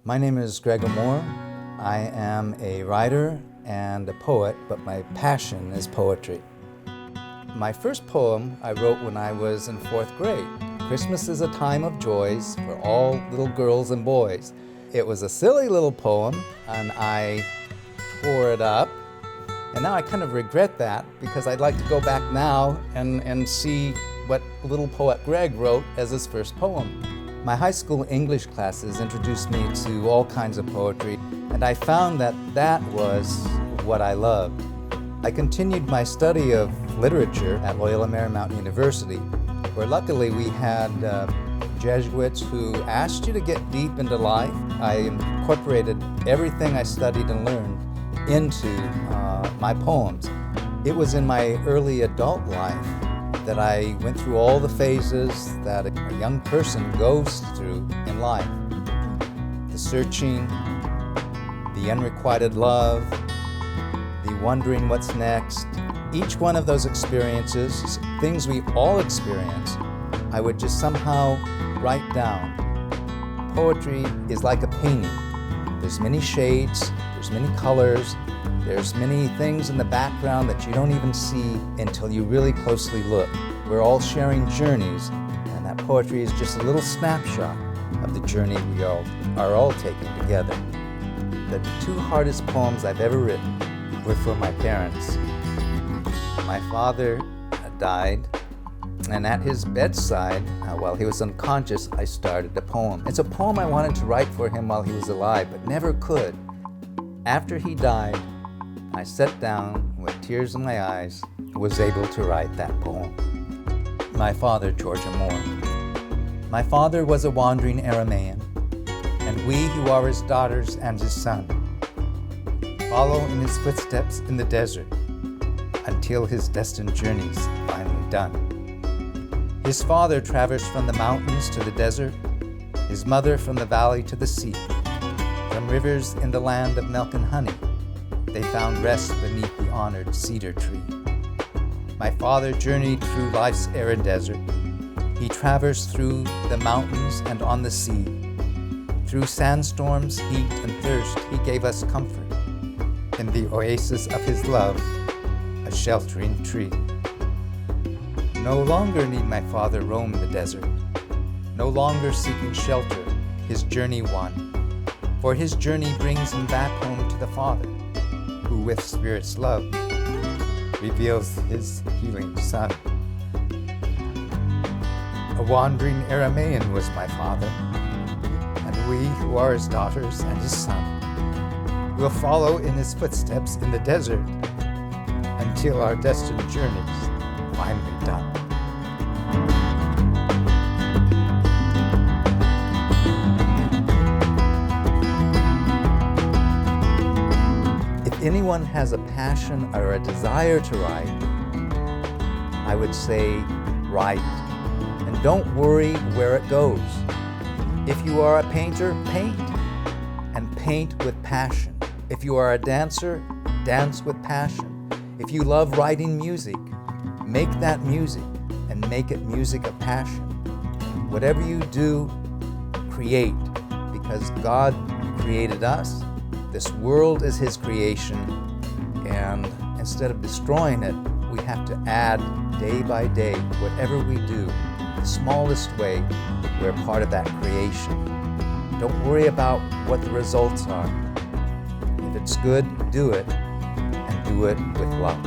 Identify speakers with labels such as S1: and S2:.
S1: My name is Greg Amour. I am a writer and a poet, but my passion is poetry. My first poem I wrote when I was in 4th grade. Christmas is a time of joys for all little girls and boys. It was a silly little poem, and I tore it up. And now I kind of regret that because I'd like to go back now and see what little poet Greg wrote as his first poem. My high school English classes introduced me to all kinds of poetry, and I found that that was what I loved. I continued my study of literature at Loyola Marymount University, where luckily we had Jesuits who asked you to get deep into life. I incorporated everything I studied and learned into my poems. It was in my early adult life that I went through all the phases that a young person goes through in life. The searching, the unrequited love, the wondering what's next. Each one of those experiences, things we all experience, I would just somehow write down. Poetry is like a painting. There's many shades, there's many colors, there's many things in the background that you don't even see until you really closely look. We're all sharing journeys, and that poetry is just a little snapshot of the journey we all are all taking together. The two hardest poems I've ever written were for my parents. My father died, and at his bedside, while he was unconscious, I started a poem. It's a poem I wanted to write for him while he was alive, but never could. After he died, I sat down with tears in my eyes, was able to write that poem. My father, George Amour. My father was a wandering Aramaean, and we who are his daughters and his son follow in his footsteps in the desert until his destined journey's finally done. His father traversed from the mountains to the desert, his mother from the valley to the sea. From rivers in the land of milk and honey, they found rest beneath the honored cedar tree. My father journeyed through life's arid desert. He traversed through the mountains and on the sea. Through sandstorms, heat, and thirst, he gave us comfort. In the oasis of his love, a sheltering tree. No longer need my father roam the desert, no longer seeking shelter, his journey won. For his journey brings him back home to the Father, who with Spirit's love reveals his healing Son. A wandering Aramaean was my father, and we who are his daughters and his son will follow in his footsteps in the desert until our destined journey's finally done. If anyone has a passion or a desire to write, I would say write, and don't worry where it goes. If you are a painter, paint, and paint with passion. If you are a dancer, dance with passion. If you love writing music, make that music, and make it music of passion. Whatever you do, create, because God created us. This world is his creation, and instead of destroying it, we have to add day by day, whatever we do, the smallest way, we're part of that creation. Don't worry about what the results are. If it's good, do it, and do it with love.